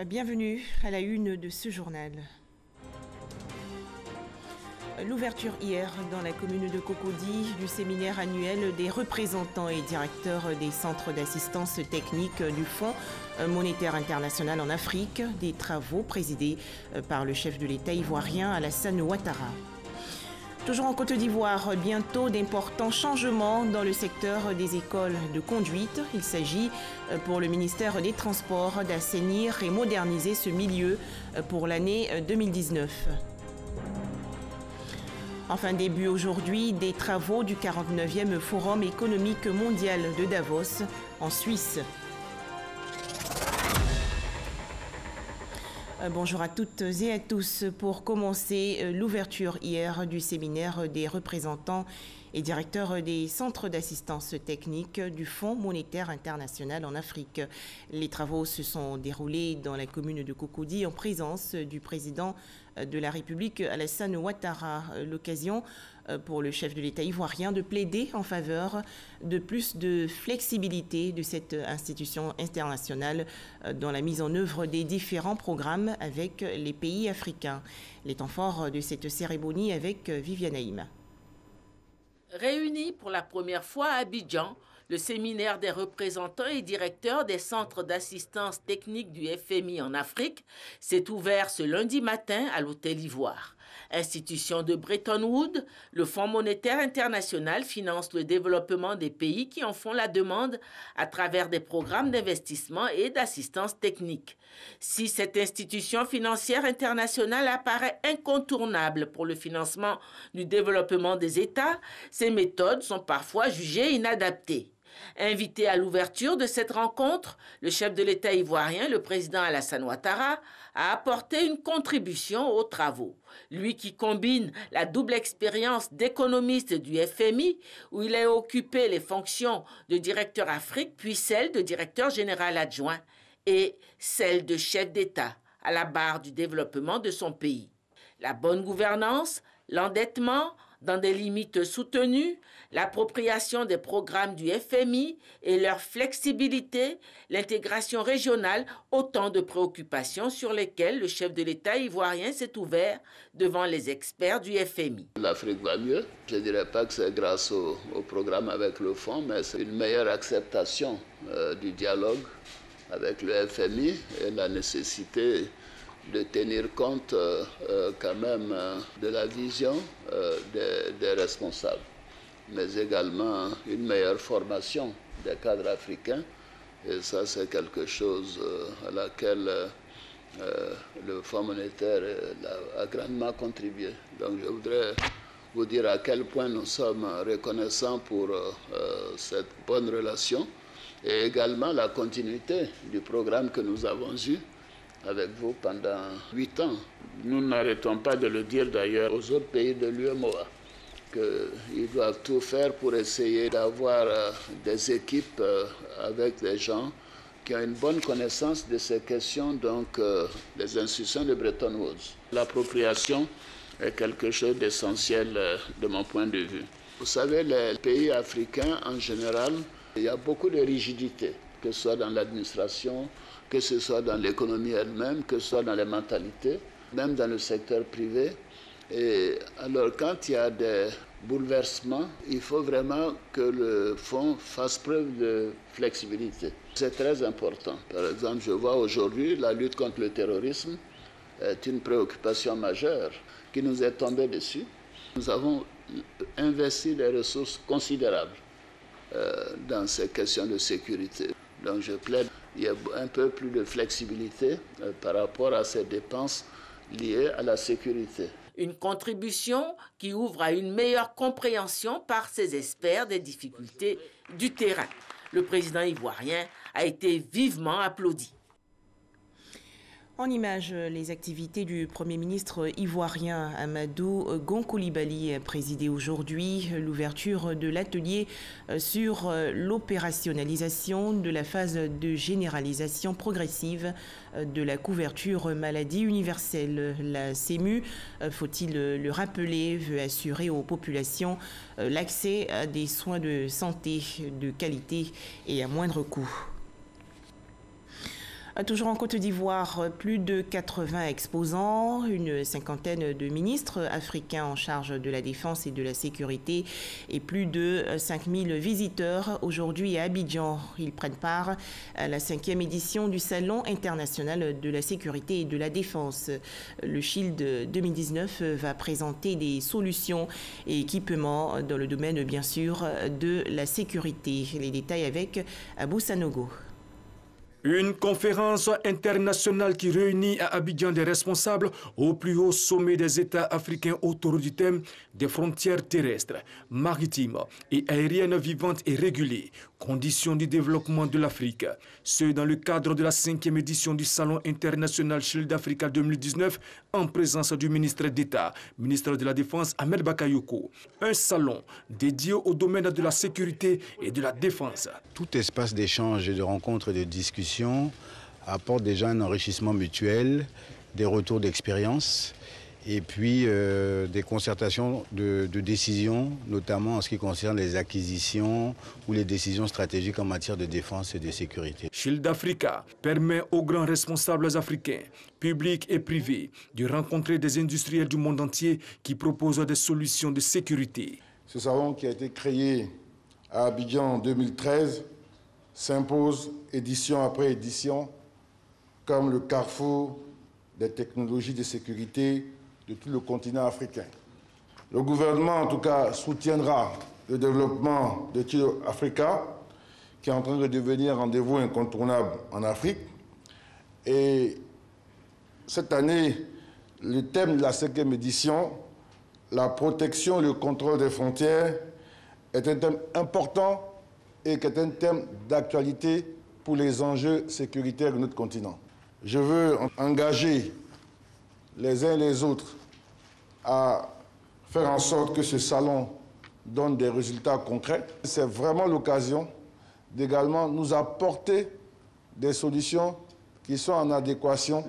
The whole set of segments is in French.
Bienvenue à la une de ce journal. L'ouverture hier dans la commune de Cocody du séminaire annuel des représentants et directeurs des centres d'assistance technique du Fonds monétaire international en Afrique, des travaux présidés par le chef de l'État ivoirien Alassane Ouattara. Toujours en Côte d'Ivoire, bientôt d'importants changements dans le secteur des écoles de conduite. Il s'agit pour le ministère des Transports d'assainir et moderniser ce milieu pour l'année 2019. Enfin, début aujourd'hui des travaux du 49e Forum économique mondial de Davos en Suisse. Bonjour à toutes et à tous. Pour commencer, l'ouverture hier du séminaire des représentants et directeurs des centres d'assistance technique du Fonds monétaire international en Afrique. Les travaux se sont déroulés dans la commune de Cocody en présence du président de la République Alassane Ouattara. L'occasion pour le chef de l'État ivoirien de plaider en faveur de plus de flexibilité de cette institution internationale dans la mise en œuvre des différents programmes avec les pays africains. Les temps forts de cette cérémonie avec Viviane Haïm. Réunis pour la première fois à Abidjan, le séminaire des représentants et directeurs des centres d'assistance technique du FMI en Afrique s'est ouvert ce lundi matin à l'Hôtel Ivoire. Institution de Bretton Woods, le Fonds monétaire international finance le développement des pays qui en font la demande à travers des programmes d'investissement et d'assistance technique. Si cette institution financière internationale apparaît incontournable pour le financement du développement des États, ses méthodes sont parfois jugées inadaptées. Invité à l'ouverture de cette rencontre, le chef de l'État ivoirien, le président Alassane Ouattara, a apporté une contribution aux travaux. Lui qui combine la double expérience d'économiste du FMI, où il a occupé les fonctions de directeur Afrique, puis celle de directeur général adjoint, et celle de chef d'État à la barre du développement de son pays. La bonne gouvernance, l'endettement, dans des limites soutenues, l'appropriation des programmes du FMI et leur flexibilité, l'intégration régionale, autant de préoccupations sur lesquelles le chef de l'État ivoirien s'est ouvert devant les experts du FMI. L'Afrique va mieux. Je ne dirais pas que c'est grâce au programme avec le fonds, mais c'est une meilleure acceptation du dialogue avec le FMI et la nécessité de tenir compte quand même de la vision des responsables, mais également une meilleure formation des cadres africains. Et ça, c'est quelque chose à laquelle le Fonds monétaire a grandement contribué. Donc je voudrais vous dire à quel point nous sommes reconnaissants pour cette bonne relation et également la continuité du programme que nous avons eu avec vous pendant 8 ans. Nous n'arrêtons pas de le dire d'ailleurs aux autres pays de l'UEMOA, qu'ils doivent tout faire pour essayer d'avoir des équipes avec des gens qui ont une bonne connaissance de ces questions, donc les institutions de Bretton Woods. L'appropriation est quelque chose d'essentiel de mon point de vue. Vous savez, les pays africains en général, il y a beaucoup de rigidité, que ce soit dans l'administration, que ce soit dans l'économie elle-même, que ce soit dans les mentalités, même dans le secteur privé. Et alors, quand il y a des bouleversements, il faut vraiment que le fonds fasse preuve de flexibilité. C'est très important. Par exemple, je vois aujourd'hui la lutte contre le terrorisme est une préoccupation majeure qui nous est tombée dessus. Nous avons investi des ressources considérables dans ces questions de sécurité. Donc je plaide, il y a un peu plus de flexibilité par rapport à ces dépenses liées à la sécurité. Une contribution qui ouvre à une meilleure compréhension par ces experts des difficultés du terrain. Le président ivoirien a été vivement applaudi. En images, les activités du Premier ministre ivoirien Amadou Gon Coulibaly a présidé aujourd'hui l'ouverture de l'atelier sur l'opérationnalisation de la phase de généralisation progressive de la couverture maladie universelle. La CEMU, faut-il le rappeler, veut assurer aux populations l'accès à des soins de santé de qualité et à moindre coût. Toujours en Côte d'Ivoire, plus de 80 exposants, une cinquantaine de ministres africains en charge de la défense et de la sécurité et plus de 5000 visiteurs aujourd'hui à Abidjan. Ils prennent part à la 5e édition du Salon international de la sécurité et de la défense. Le Shield 2019 va présenter des solutions et équipements dans le domaine, bien sûr, de la sécurité. Les détails avec Abou Sanogo. Une conférence internationale qui réunit à Abidjan des responsables au plus haut sommet des États africains autour du thème des frontières terrestres, maritimes et aériennes vivantes et régulées, conditions du développement de l'Afrique. Ce dans le cadre de la 5e édition du Salon international Shield Africa 2019 en présence du ministre d'État, ministre de la Défense Ahmed Bakayoko. Un salon dédié au domaine de la sécurité et de la défense. Tout espace d'échange et de rencontres et de discussion apporte déjà un enrichissement mutuel, des retours d'expérience et puis des concertations de décisions, notamment en ce qui concerne les acquisitions ou les décisions stratégiques en matière de défense et de sécurité. Shield Africa permet aux grands responsables africains, publics et privés, de rencontrer des industriels du monde entier qui proposent des solutions de sécurité. Ce salon qui a été créé à Abidjan en 2013 s'impose édition après édition comme le carrefour des technologies de sécurité de tout le continent africain. Le gouvernement, en tout cas, soutiendra le développement de Shield Africa, qui est en train de devenir un rendez-vous incontournable en Afrique. Et cette année, le thème de la 5e édition, la protection et le contrôle des frontières, est un thème important et qui est un thème d'actualité pour les enjeux sécuritaires de notre continent. Je veux engager les uns et les autres à faire en sorte que ce salon donne des résultats concrets. C'est vraiment l'occasion d'également nous apporter des solutions qui sont en adéquation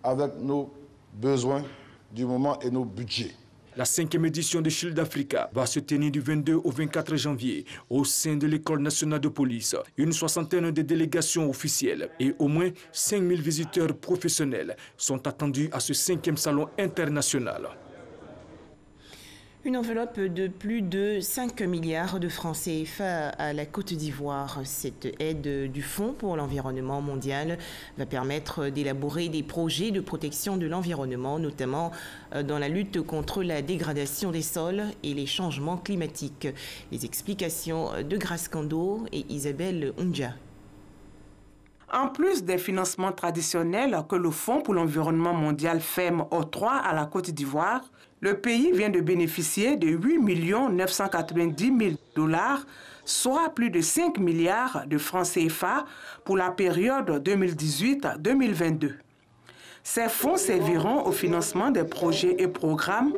avec nos besoins du moment et nos budgets. La 5e édition de Shield Africa va se tenir du 22 au 24 janvier au sein de l'École nationale de police. Une soixantaine de délégations officielles et au moins 5000 visiteurs professionnels sont attendus à ce 5e salon international. Une enveloppe de plus de 5 milliards de francs CFA à la Côte d'Ivoire. Cette aide du Fonds pour l'environnement mondial va permettre d'élaborer des projets de protection de l'environnement, notamment dans la lutte contre la dégradation des sols et les changements climatiques. Les explications de Grace Kando et Isabelle Undja. En plus des financements traditionnels que le Fonds pour l'environnement mondial FEM octroie à la Côte d'Ivoire, le pays vient de bénéficier de 8 990 000 $, soit plus de 5 milliards de francs CFA pour la période 2018-2022. Ces fonds serviront au financement des projets et programmes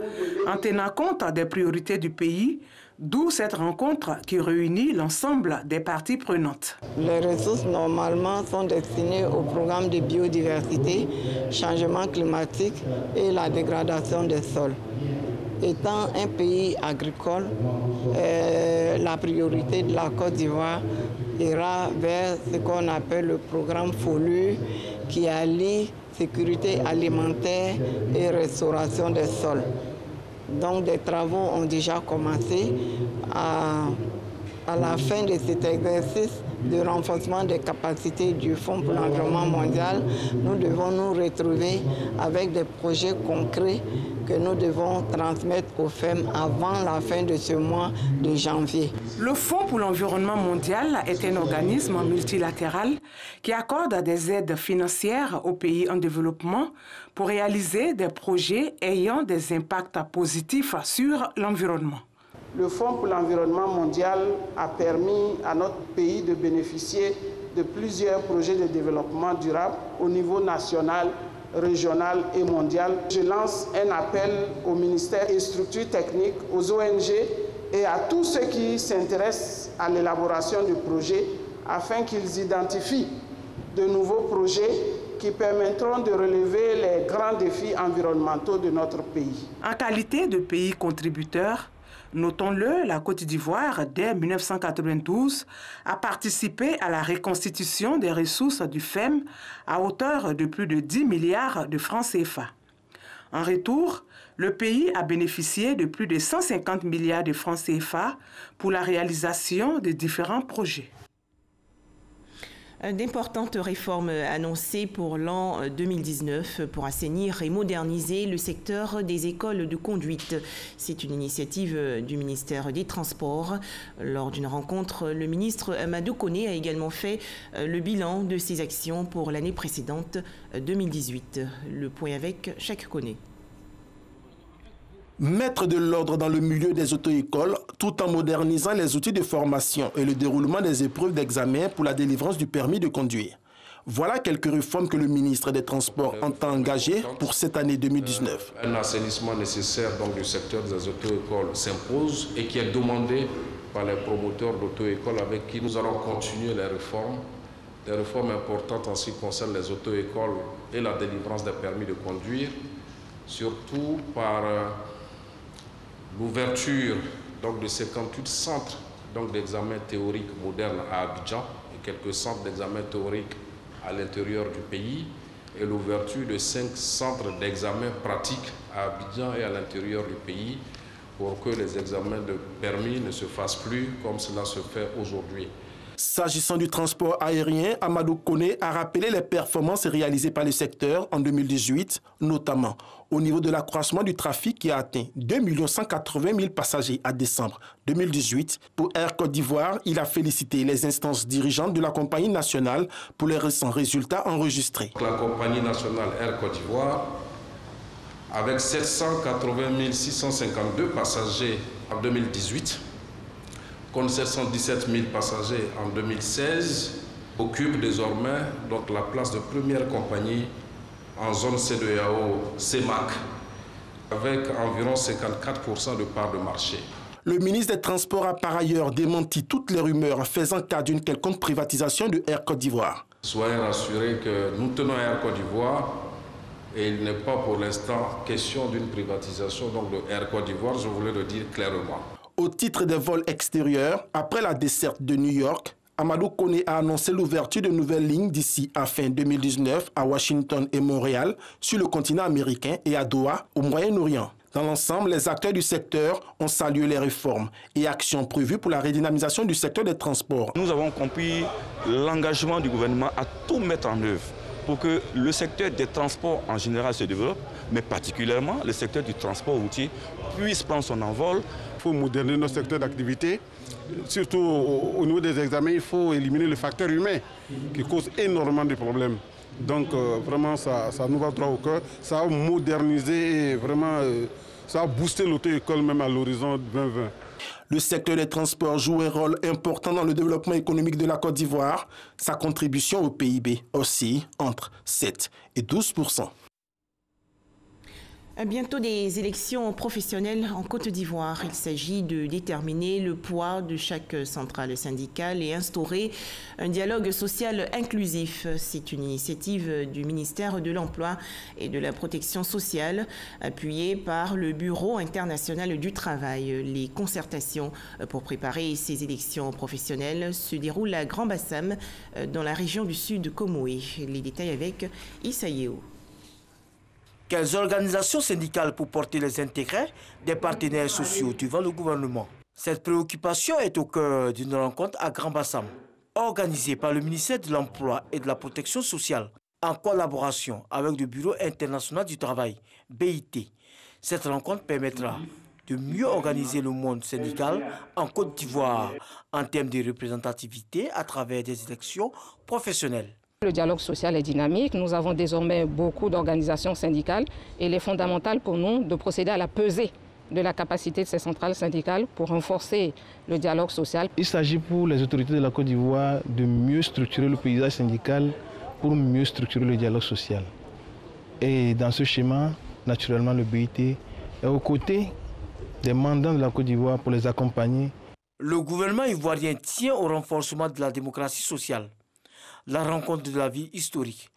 en tenant compte des priorités du pays, d'où cette rencontre qui réunit l'ensemble des parties prenantes. Les ressources normalement sont destinées au programme de biodiversité, changement climatique et la dégradation des sols. Étant un pays agricole, la priorité de la Côte d'Ivoire ira vers ce qu'on appelle le programme FOLU qui allie sécurité alimentaire et restauration des sols. Donc des travaux ont déjà commencé. À la fin de cet exercice de renforcement des capacités du Fonds pour l'environnement mondial, nous devons nous retrouver avec des projets concrets que nous devons transmettre au FEM avant la fin de ce mois de janvier. Le Fonds pour l'environnement mondial est un organisme multilatéral qui accorde des aides financières aux pays en développement pour réaliser des projets ayant des impacts positifs sur l'environnement. Le Fonds pour l'environnement mondial a permis à notre pays de bénéficier de plusieurs projets de développement durable au niveau national, régional et mondial. Je lance un appel aux ministères et structures techniques, aux ONG et à tous ceux qui s'intéressent à l'élaboration du projet afin qu'ils identifient de nouveaux projets qui permettront de relever les grands défis environnementaux de notre pays. En qualité de pays contributeur, Notons-le, la Côte d'Ivoire, dès 1992, a participé à la reconstitution des ressources du FEM à hauteur de plus de 10 milliards de francs CFA. En retour, le pays a bénéficié de plus de 150 milliards de francs CFA pour la réalisation de différents projets. D'importantes réformes annoncées pour l'an 2019 pour assainir et moderniser le secteur des écoles de conduite. C'est une initiative du ministère des Transports. Lors d'une rencontre, le ministre Amadou Koné a également fait le bilan de ses actions pour l'année précédente 2018. Le point avec Cheikh Koné. Mettre de l'ordre dans le milieu des auto-écoles tout en modernisant les outils de formation et le déroulement des épreuves d'examen pour la délivrance du permis de conduire. Voilà quelques réformes que le ministre des Transports entend engager pour cette année 2019. Un assainissement nécessaire donc, du secteur des auto-écoles s'impose et qui est demandé par les promoteurs d'auto-écoles avec qui nous allons continuer les réformes importantes en ce qui concerne les auto-écoles et la délivrance des permis de conduire, surtout par l'ouverture de 58 centres d'examen théorique modernes à Abidjan et quelques centres d'examen théorique à l'intérieur du pays et l'ouverture de 5 centres d'examen pratique à Abidjan et à l'intérieur du pays pour que les examens de permis ne se fassent plus comme cela se fait aujourd'hui. S'agissant du transport aérien, Amadou Koné a rappelé les performances réalisées par le secteur en 2018, notamment au niveau de l'accroissement du trafic qui a atteint 2 180 000 passagers à décembre 2018. Pour Air Côte d'Ivoire, il a félicité les instances dirigeantes de la compagnie nationale pour les récents résultats enregistrés. La compagnie nationale Air Côte d'Ivoire, avec 780 652 passagers en 2018, contre 717 000 passagers en 2016, occupe désormais donc la place de première compagnie en zone CEDEAO CEMAC, avec environ 54% de part de marché. Le ministre des Transports a par ailleurs démenti toutes les rumeurs faisant cas d'une quelconque privatisation de Air Côte d'Ivoire. Soyez rassurés que nous tenons Air Côte d'Ivoire et il n'est pas pour l'instant question d'une privatisation de Air Côte d'Ivoire, je voulais le dire clairement. Au titre des vols extérieurs, après la desserte de New York, Amadou Koné a annoncé l'ouverture de nouvelles lignes d'ici à fin 2019 à Washington et Montréal, sur le continent américain et à Doha, au Moyen-Orient. Dans l'ensemble, les acteurs du secteur ont salué les réformes et actions prévues pour la redynamisation du secteur des transports. Nous avons compris l'engagement du gouvernement à tout mettre en œuvre pour que le secteur des transports en général se développe, mais particulièrement le secteur du transport routier puisse prendre son envol. Il faut moderniser notre secteur d'activité, surtout au niveau des examens, il faut éliminer le facteur humain qui cause énormément de problèmes. Donc vraiment, ça nous va droit au cœur, ça a modernisé et vraiment, ça a boosté l'auto-école même à l'horizon 2020. Le secteur des transports joue un rôle important dans le développement économique de la Côte d'Ivoire. Sa contribution au PIB oscille entre 7 et 12%. Bientôt des élections professionnelles en Côte d'Ivoire. Il s'agit de déterminer le poids de chaque centrale syndicale et instaurer un dialogue social inclusif. C'est une initiative du ministère de l'Emploi et de la Protection sociale, appuyée par le Bureau international du travail. Les concertations pour préparer ces élections professionnelles se déroulent à Grand Bassam, dans la région du Sud Comoé. Les détails avec Issa Yeo. Quelles organisations syndicales pour porter les intérêts des partenaires sociaux devant le gouvernement? Cette préoccupation est au cœur d'une rencontre à Grand Bassam, organisée par le ministère de l'Emploi et de la Protection sociale, en collaboration avec le Bureau international du travail, BIT. Cette rencontre permettra de mieux organiser le monde syndical en Côte d'Ivoire en termes de représentativité à travers des élections professionnelles. Le dialogue social est dynamique. Nous avons désormais beaucoup d'organisations syndicales et il est fondamental pour nous de procéder à la pesée de la capacité de ces centrales syndicales pour renforcer le dialogue social. Il s'agit pour les autorités de la Côte d'Ivoire de mieux structurer le paysage syndical pour mieux structurer le dialogue social. Et dans ce schéma, naturellement, le BIT est aux côtés des mandants de la Côte d'Ivoire pour les accompagner. Le gouvernement ivoirien tient au renforcement de la démocratie sociale. La rencontre de la vie historique,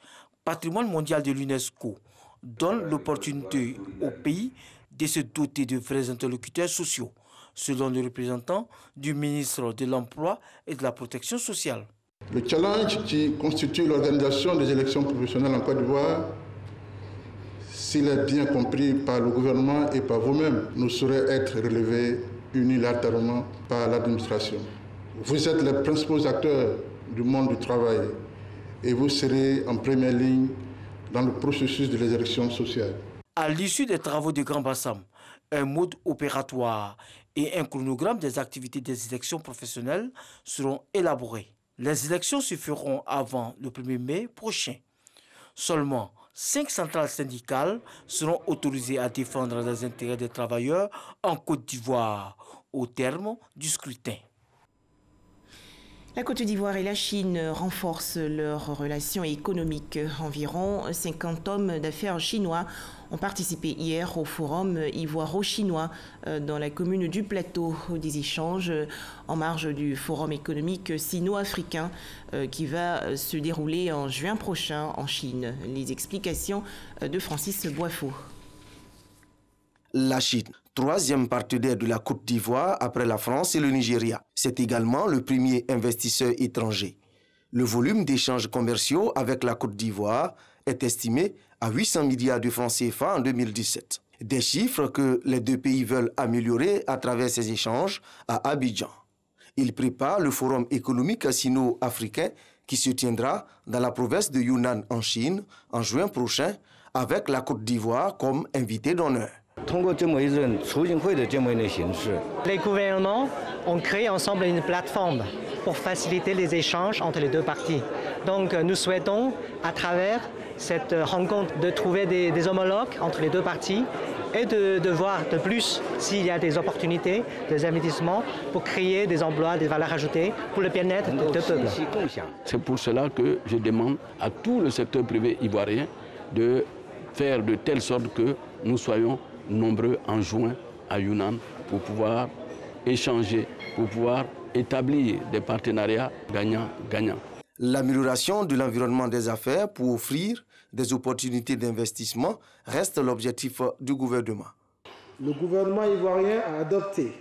patrimoine mondial de l'UNESCO, donne l'opportunité au pays de se doter de vrais interlocuteurs sociaux, selon le représentant du ministre de l'Emploi et de la Protection sociale. Le challenge qui constitue l'organisation des élections professionnelles en Côte d'Ivoire, s'il est bien compris par le gouvernement et par vous-même, ne saurait être relevé unilatéralement par l'administration. Vous êtes les principaux acteurs du monde du travail et vous serez en première ligne dans le processus de l'élection sociale. À l'issue des travaux de Grand Bassam, un mode opératoire et un chronogramme des activités des élections professionnelles seront élaborés. Les élections se feront avant le 1er mai prochain. Seulement 5 centrales syndicales seront autorisées à défendre les intérêts des travailleurs en Côte d'Ivoire au terme du scrutin. La Côte d'Ivoire et la Chine renforcent leurs relations économiques. Environ 50 hommes d'affaires chinois ont participé hier au forum ivoiro-chinois dans la commune du Plateau. Des échanges en marge du forum économique sino-africain qui va se dérouler en juin prochain en Chine. Les explications de Francis Boifo. La Chine, troisième partenaire de la Côte d'Ivoire après la France et le Nigeria. C'est également le premier investisseur étranger. Le volume d'échanges commerciaux avec la Côte d'Ivoire est estimé à 800 milliards de francs CFA en 2017. Des chiffres que les deux pays veulent améliorer à travers ces échanges à Abidjan. Ils préparent le forum économique sino-africain qui se tiendra dans la province de Yunnan en Chine en juin prochain avec la Côte d'Ivoire comme invité d'honneur. Les gouvernements ont créé ensemble une plateforme pour faciliter les échanges entre les deux parties. Donc nous souhaitons, à travers cette rencontre, de trouver des homologues entre les deux parties et de voir de plus s'il y a des opportunités, des investissements pour créer des emplois, des valeurs ajoutées pour le bien-être des deux peuples. C'est pour cela que je demande à tout le secteur privé ivoirien de faire de telle sorte que nous soyons nombreux en juin à Yunnan pour pouvoir échanger, pour pouvoir établir des partenariats gagnant-gagnant. L'amélioration de l'environnement des affaires pour offrir des opportunités d'investissement reste l'objectif du gouvernement. Le gouvernement ivoirien a adopté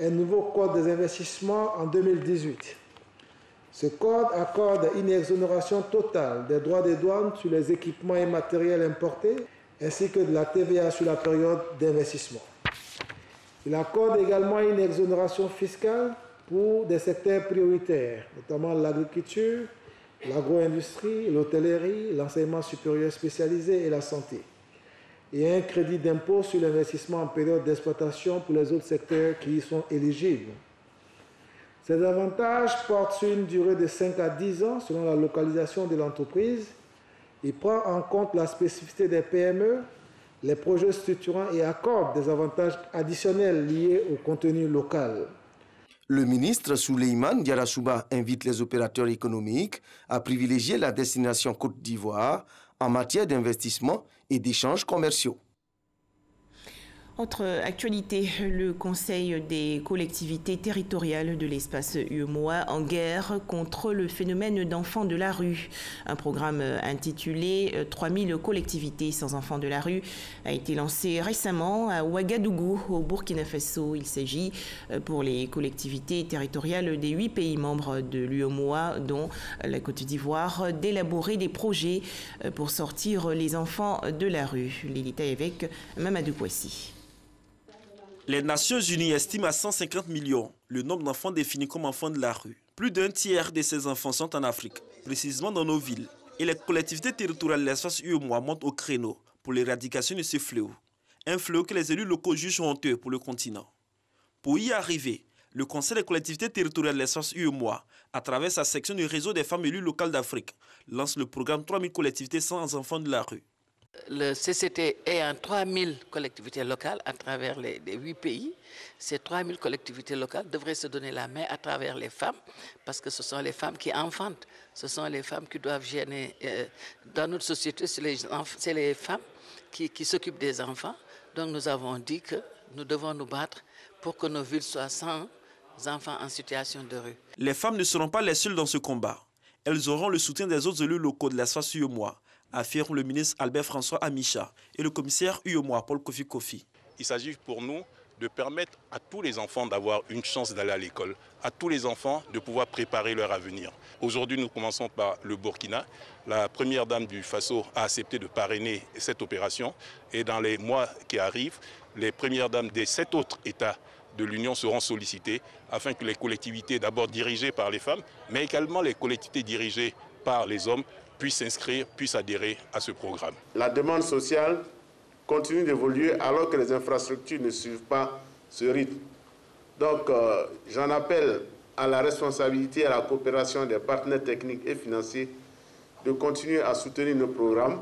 un nouveau code des investissements en 2018. Ce code accorde une exonération totale des droits de douane sur les équipements et matériels importés ainsi que de la TVA sur la période d'investissement. Il accorde également une exonération fiscale pour des secteurs prioritaires, notamment l'agriculture, l'agro-industrie, l'hôtellerie, l'enseignement supérieur spécialisé et la santé, et un crédit d'impôt sur l'investissement en période d'exploitation pour les autres secteurs qui y sont éligibles. Ces avantages portent sur une durée de 5 à 10 ans selon la localisation de l'entreprise. Il prend en compte la spécificité des PME, les projets structurants et accorde des avantages additionnels liés au contenu local. Le ministre Souleymane Diarra-Souba invite les opérateurs économiques à privilégier la destination Côte d'Ivoire en matière d'investissement et d'échanges commerciaux. Autre actualité, le Conseil des collectivités territoriales de l'espace UEMOA en guerre contre le phénomène d'enfants de la rue. Un programme intitulé 3000 collectivités sans enfants de la rue a été lancé récemment à Ouagadougou, au Burkina Faso. Il s'agit pour les collectivités territoriales des 8 pays membres de l'UEMOA, dont la Côte d'Ivoire, d'élaborer des projets pour sortir les enfants de la rue. Les détails avec Mamadou Kouassi. Les Nations Unies estiment à 150 millions le nombre d'enfants définis comme enfants de la rue. Plus d'un tiers de ces enfants sont en Afrique, précisément dans nos villes. Et les collectivités territoriales de l'espace UEMOA montent au créneau pour l'éradication de ce fléau. Un fléau que les élus locaux jugent honteux pour le continent. Pour y arriver, le Conseil des collectivités territoriales de l'espace UEMOA, à travers sa section du réseau des femmes élues locales d'Afrique, lance le programme 3000 collectivités sans enfants de la rue. Le CCT est en 3000 collectivités locales à travers les 8 pays. Ces 3000 collectivités locales devraient se donner la main à travers les femmes, parce que ce sont les femmes qui enfantent, ce sont les femmes qui doivent gêner. Dans notre société, c'est les femmes qui s'occupent des enfants. Donc nous avons dit que nous devons nous battre pour que nos villes soient sans enfants en situation de rue. Les femmes ne seront pas les seules dans ce combat. Elles auront le soutien des autres élus locaux de l'espace UEMOA, affirme le ministre Albert François Amicha et le commissaire UEMOA Paul Kofi Kofi. Il s'agit pour nous de permettre à tous les enfants d'avoir une chance d'aller à l'école, à tous les enfants de pouvoir préparer leur avenir. Aujourd'hui, nous commençons par le Burkina. La première dame du Faso a accepté de parrainer cette opération et dans les mois qui arrivent, les premières dames des 7 autres États de l'Union seront sollicitées afin que les collectivités, d'abord dirigées par les femmes, mais également les collectivités dirigées par les hommes, puissent s'inscrire, puissent adhérer à ce programme. La demande sociale continue d'évoluer alors que les infrastructures ne suivent pas ce rythme. Donc, j'en appelle à la responsabilité et à la coopération des partenaires techniques et financiers de continuer à soutenir nos programmes.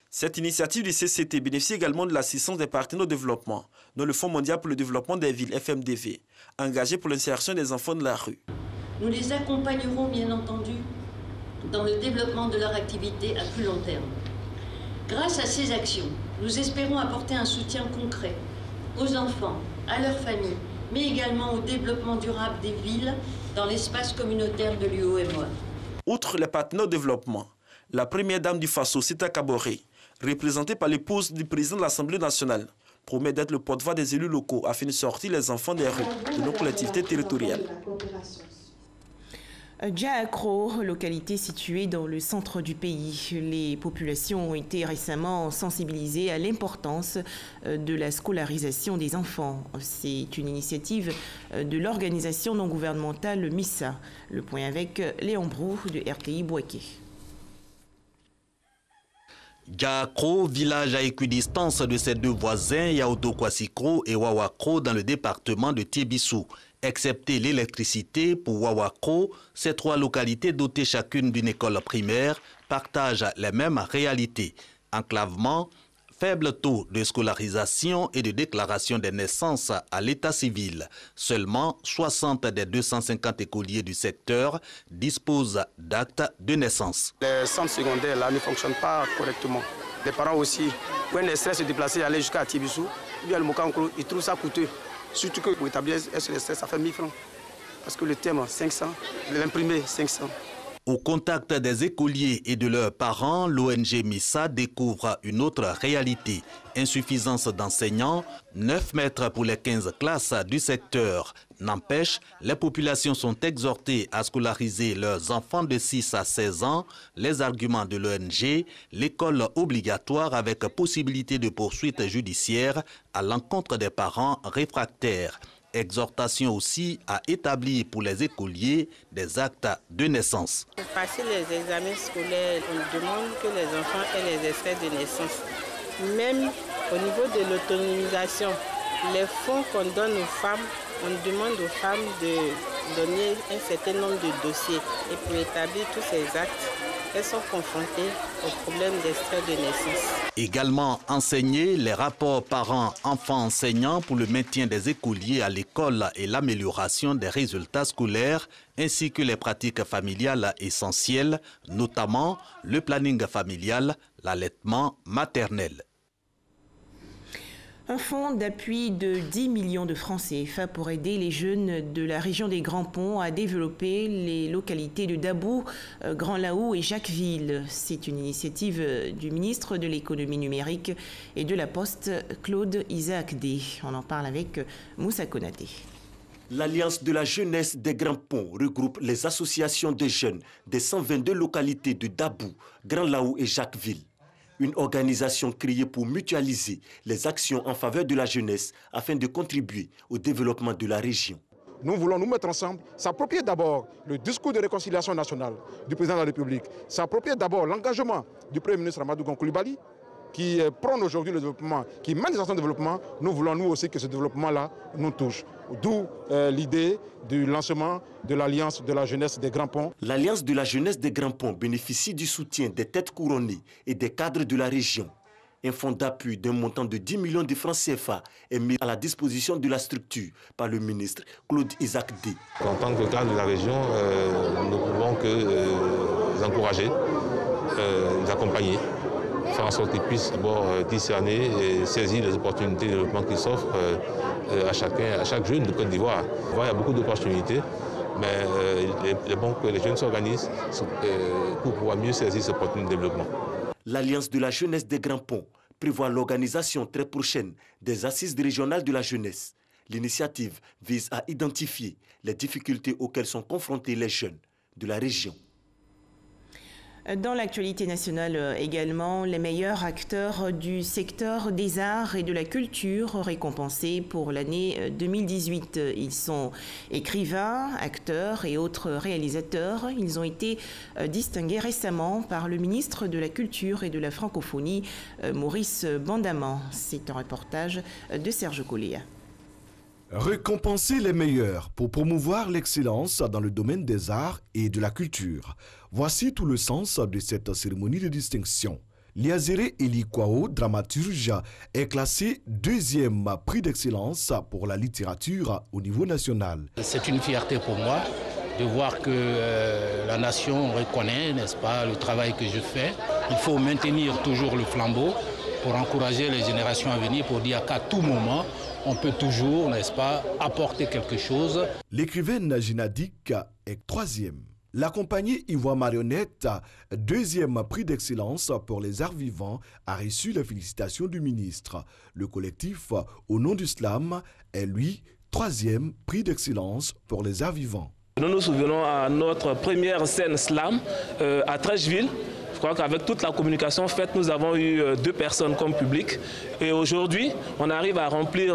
Cette initiative du CCT bénéficie également de l'assistance des partenaires au développement, dont le Fonds mondial pour le développement des villes, FMDV, engagé pour l'insertion des enfants de la rue. Nous les accompagnerons, bien entendu, dans le développement de leur activité à plus long terme. Grâce à ces actions, nous espérons apporter un soutien concret aux enfants, à leurs familles, mais également au développement durable des villes dans l'espace communautaire de l'UOMOA. Outre les partenaires au développement, la première dame du Faso, Sita Kaboré, représentée par l'épouse du président de l'Assemblée nationale, promet d'être le porte-voix des élus locaux afin de sortir les enfants des rues de nos collectivités territoriales. Djaakro, localité située dans le centre du pays. Les populations ont été récemment sensibilisées à l'importance de la scolarisation des enfants. C'est une initiative de l'organisation non gouvernementale MISA. Le point avec Léon Brou de RTI Bouaké. Djaakro, village à équidistance de ses deux voisins, Yaoto-Kwassikro et Wawakro dans le département de Tiébissou. Excepté l'électricité, pour Wawakro, ces 3 localités dotées chacune d'une école primaire partagent les mêmes réalités. Enclavement, faible taux de scolarisation et de déclaration des naissances à l'état civil. Seulement 60 des 250 écoliers du secteur disposent d'actes de naissance. Les centres secondaires là ne fonctionnent pas correctement. Les parents aussi, quand ils stressent se déplacer et aller jusqu'à Tiébissou, bien le Mokankro, ils trouvent ça coûteux. Surtout que pour établir un stress, ça fait 1000 francs. Parce que le thème, 500, l'imprimé, 500. Au contact des écoliers et de leurs parents, l'ONG MISA découvre une autre réalité. Insuffisance d'enseignants, 9 mètres pour les 15 classes du secteur. N'empêche, les populations sont exhortées à scolariser leurs enfants de 6 à 16 ans. Les arguments de l'ONG, l'école obligatoire avec possibilité de poursuite judiciaire à l'encontre des parents réfractaires. Exhortation aussi à établir pour les écoliers des actes de naissance. Pour passer les examens scolaires, on demande que les enfants aient les extraits de naissance. Même au niveau de l'autonomisation, les fonds qu'on donne aux femmes, on demande aux femmes de donner un certain nombre de dossiers. Et pour établir tous ces actes, elles sont confrontées au problème d'extrait de naissance. Également enseigner les rapports parents-enfants-enseignants pour le maintien des écoliers à l'école et l'amélioration des résultats scolaires, ainsi que les pratiques familiales essentielles, notamment le planning familial, l'allaitement maternel. Un fonds d'appui de 10 millions de francs CFA pour aider les jeunes de la région des Grands Ponts à développer les localités de Dabou, Grand Laou et Jacquesville. C'est une initiative du ministre de l'économie numérique et de la Poste, Claude Isaac D. On en parle avec Moussa Konaté. L'Alliance de la jeunesse des Grands Ponts regroupe les associations de jeunes des 122 localités de Dabou, Grand Laou et Jacquesville. Une organisation créée pour mutualiser les actions en faveur de la jeunesse afin de contribuer au développement de la région. Nous voulons nous mettre ensemble, s'approprier d'abord le discours de réconciliation nationale du président de la République, s'approprier d'abord l'engagement du Premier ministre Amadou Gon Coulibaly, qui prône aujourd'hui le développement, qui mène des actions de développement. Nous voulons nous aussi que ce développement-là nous touche. D'où l'idée du lancement de l'Alliance de la jeunesse des Grands Ponts. L'Alliance de la jeunesse des Grands Ponts bénéficie du soutien des têtes couronnées et des cadres de la région. Un fonds d'appui d'un montant de 10 millions de francs CFA est mis à la disposition de la structure par le ministre Claude Isaac D. En tant que cadre de la région, nous ne pouvons que les encourager, les accompagner, faire en sorte qu'ils puissent d'abord discerner et saisir les opportunités de développement qui s'offrent à chaque jeune de Côte d'Ivoire. Il y a beaucoup d'opportunités, mais il est bon que les jeunes s'organisent pour pouvoir mieux saisir ces opportunités de développement. L'Alliance de la jeunesse des Grands Ponts prévoit l'organisation très prochaine des assises régionales de la jeunesse. L'initiative vise à identifier les difficultés auxquelles sont confrontés les jeunes de la région. Dans l'actualité nationale également, les meilleurs acteurs du secteur des arts et de la culture récompensés pour l'année 2018. Ils sont écrivains, acteurs et autres réalisateurs. Ils ont été distingués récemment par le ministre de la Culture et de la Francophonie, Maurice Bandaman. C'est un reportage de Serge Collier. Récompenser les meilleurs pour promouvoir l'excellence dans le domaine des arts et de la culture. Voici tout le sens de cette cérémonie de distinction. Liazere Elikwao, dramaturge, est classé 2e prix d'excellence pour la littérature au niveau national. C'est une fierté pour moi de voir que la nation reconnaît, n'est-ce pas, le travail que je fais. Il faut maintenir toujours le flambeau pour encourager les générations à venir, pour dire qu'à tout moment, on peut toujours, n'est-ce pas, apporter quelque chose. L'écrivaine Ginadik est 3e. La compagnie Ivoire Marionnette, 2e prix d'excellence pour les arts vivants, a reçu les félicitations du ministre. Le collectif Au nom du slam est lui 3e prix d'excellence pour les arts vivants. Nous nous souvenons à notre première scène slam à Trècheville. Je crois qu'avec toute la communication faite, nous avons eu 2 personnes comme public. Et aujourd'hui, on arrive à remplir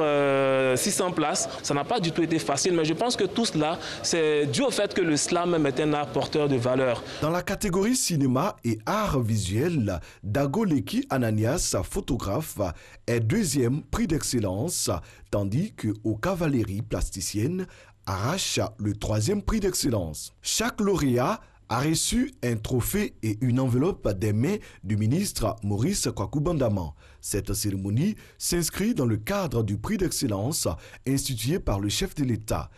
600 places. Ça n'a pas du tout été facile, mais je pense que tout cela, c'est dû au fait que le slam même est un art porteur de valeur. Dans la catégorie cinéma et art visuel, Dagoleki Ananias, photographe, est 2e prix d'excellence, tandis que Oka Valérie, plasticienne, arrache le 3e prix d'excellence. Chaque lauréat a reçu un trophée et une enveloppe des mains du ministre Maurice Kwaku Bandaman. Cette cérémonie s'inscrit dans le cadre du prix d'excellence institué par le chef de l'État.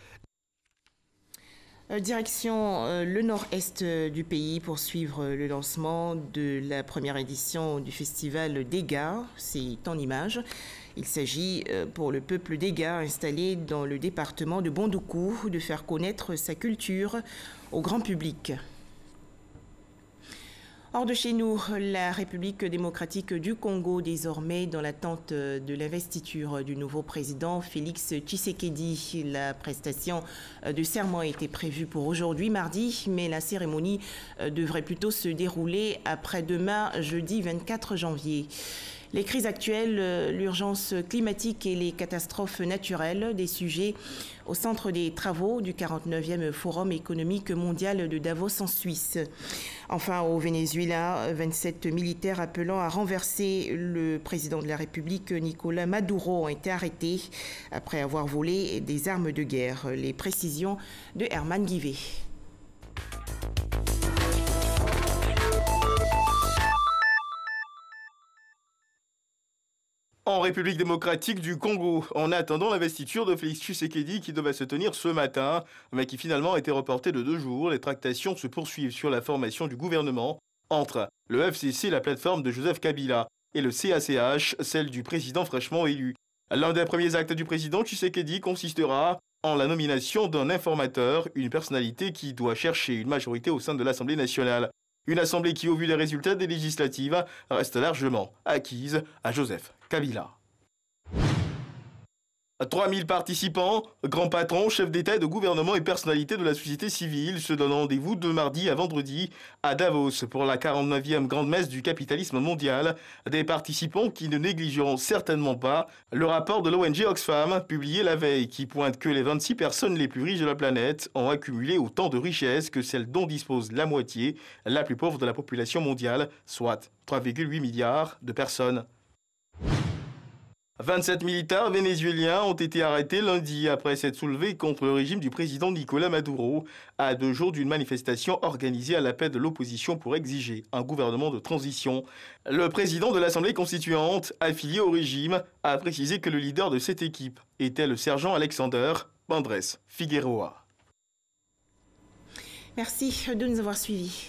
Direction le nord-est du pays pour suivre le lancement de la première édition du festival Dega. C'est en images. Il s'agit pour le peuple Dega installé dans le département de Bondoukou de faire connaître sa culture au grand public. Hors de chez nous, la République démocratique du Congo, désormais dans l'attente de l'investiture du nouveau président Félix Tshisekedi. La prestation de serment était prévue pour aujourd'hui, mardi, mais la cérémonie devrait plutôt se dérouler après-demain, jeudi 24 janvier. Les crises actuelles, l'urgence climatique et les catastrophes naturelles, des sujets au centre des travaux du 49e Forum économique mondial de Davos en Suisse. Enfin, au Venezuela, 27 militaires appelant à renverser le président de la République, Nicolás Maduro, ont été arrêtés après avoir volé des armes de guerre. Les précisions de Herman Guivet. En République démocratique du Congo, en attendant l'investiture de Félix Tshisekedi qui devait se tenir ce matin, mais qui finalement a été reportée de 2 jours, les tractations se poursuivent sur la formation du gouvernement entre le FCC, la plateforme de Joseph Kabila, et le CACH, celle du président fraîchement élu. L'un des premiers actes du président Tshisekedi consistera en la nomination d'un informateur, une personnalité qui doit chercher une majorité au sein de l'Assemblée nationale. Une assemblée qui, au vu des résultats des législatives, reste largement acquise à Joseph Kabila. 3000 participants, grands patrons, chefs d'État et de gouvernement et personnalités de la société civile se donnent rendez-vous de mardi à vendredi à Davos pour la 49e grande messe du capitalisme mondial. Des participants qui ne négligeront certainement pas le rapport de l'ONG Oxfam publié la veille qui pointe que les 26 personnes les plus riches de la planète ont accumulé autant de richesses que celles dont dispose la moitié, la plus pauvre de la population mondiale, soit 3,8 milliards de personnes. 27 militaires vénézuéliens ont été arrêtés lundi après s'être soulevés contre le régime du président Nicolás Maduro à 2 jours d'une manifestation organisée à l'appel de l'opposition pour exiger un gouvernement de transition. Le président de l'Assemblée constituante, affilié au régime, a précisé que le leader de cette équipe était le sergent Alexander Andrés Figueroa. Merci de nous avoir suivis.